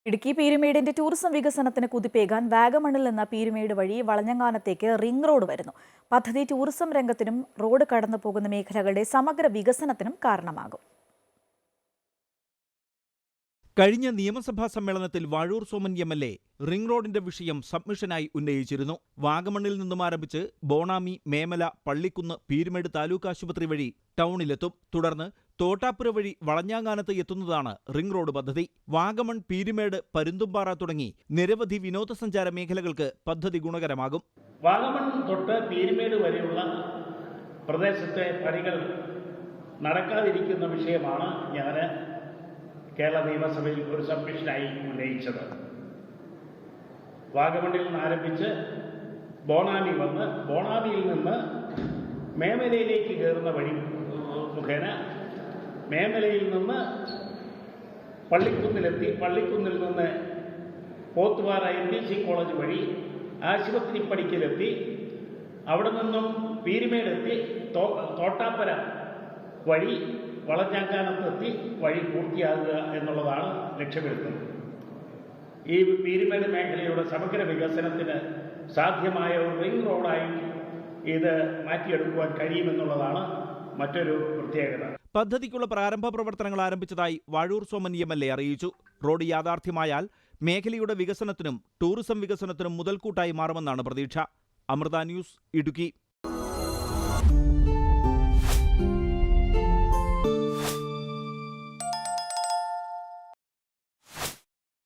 Idukki പീരുമേടിന്റെ tourism വികസനത്തിന് കുതിപ്പേകാൻ വാഗമണിൽ നിന്ന് പീരുമേട് വഴി വളഞ്ഞങ്ങാനത്തേക്ക് റിംഗ് റോഡ് വരുന്നു. പദ്ധതി ടൂറിസം രംഗത്തിനും റോഡ് കടന്നു പോകുന്ന മേഖലകളുടെ സമഗ്ര വികസനത്തിനും കാരണമാകും. കഴിഞ്ഞ നിയമസഭാ സമ്മേളനത്തിൽ വാഴൂർ സോമൻ എം.എൽ.എ. റിംഗ് റോഡിന്റെ വിഷയം സബ്മിഷനായി ഉന്നയിച്ചിരുന്നു. വാഗമണ്ണിൽ നിന്നും ആരംഭിച്ച് ബോണാമി, മേമല, പള്ളിക്കുന്ന്, പീരുമേട് താലൂക്ക് ആശുപത്രി വഴി ടൗണിലെത്തും. തുടർന്ന് തോട്ടാപ്പുര വഴി വളഞ്ഞാങ്ങാനത്ത് എത്തുന്നതാണ് റിംഗ് റോഡ് പദ്ധതി. വാഗമൺ, പീരുമേട്, പരുന്തുംപാറ തുടങ്ങി നിരവധി വിനോദസഞ്ചാര മേഖലകൾക്ക് പദ്ധതി ഗുണകരമാകും. വാഗമൺ തൊട്ട് പീരുമേട് വരെയുള്ള പ്രദേശത്തെ പണികൾ നടക്കാതിരിക്കുന്ന വിഷയമാണ് ഞാൻ കേരള നിയമസഭയിൽ ഒരു സബ്മിഷനായി ഉന്നയിച്ചത്. വാഗമണ്ണിൽ നിന്ന് ആരംഭിച്ച് ബോണാമി വന്ന് ബോണാമിയിൽ നിന്ന് മേമലയിലേക്ക് കയറുന്ന വഴി മുഖേന മേമലയിൽ നിന്ന് പള്ളിക്കുന്നിലെത്തി, പള്ളിക്കുന്നിൽ നിന്ന് പോത്തുപാറ NDC കോളേജ് വഴി ആശുപത്രി പടിക്കലെത്തി, അവിടെ നിന്നും പീരുമേടെത്തി തോട്ടാപ്പുര വഴി വളഞ്ഞാങ്ങാനത്തെത്തി വഴി പൂർത്തിയാകുക എന്നുള്ളതാണ് ലക്ഷ്യമിടുന്നത്. ഈ പീരുമേട് മേഖലയുടെ സമഗ്ര വികസനത്തിന് സാധ്യമായ ഒരു റിംഗ് റോഡായി ഇത് മാറ്റിയെടുക്കുവാൻ കഴിയുമെന്നുള്ളതാണ് മറ്റൊരു പ്രത്യേകത. പദ്ധതിക്കുള്ള പ്രാരംഭ പ്രവർത്തനങ്ങൾ ആരംഭിച്ചതായി വാഴൂർ സോമൻ എം.എൽ.എ. അറിയിച്ചു. റോഡ് യാഥാർത്ഥ്യമായാൽ മേഖലയുടെ വികസനത്തിനും ടൂറിസം വികസനത്തിനും മുതൽക്കൂട്ടായി മാറുമെന്നാണ് പ്രതീക്ഷ. അമൃത ന്യൂസ്, ഇടുക്കി.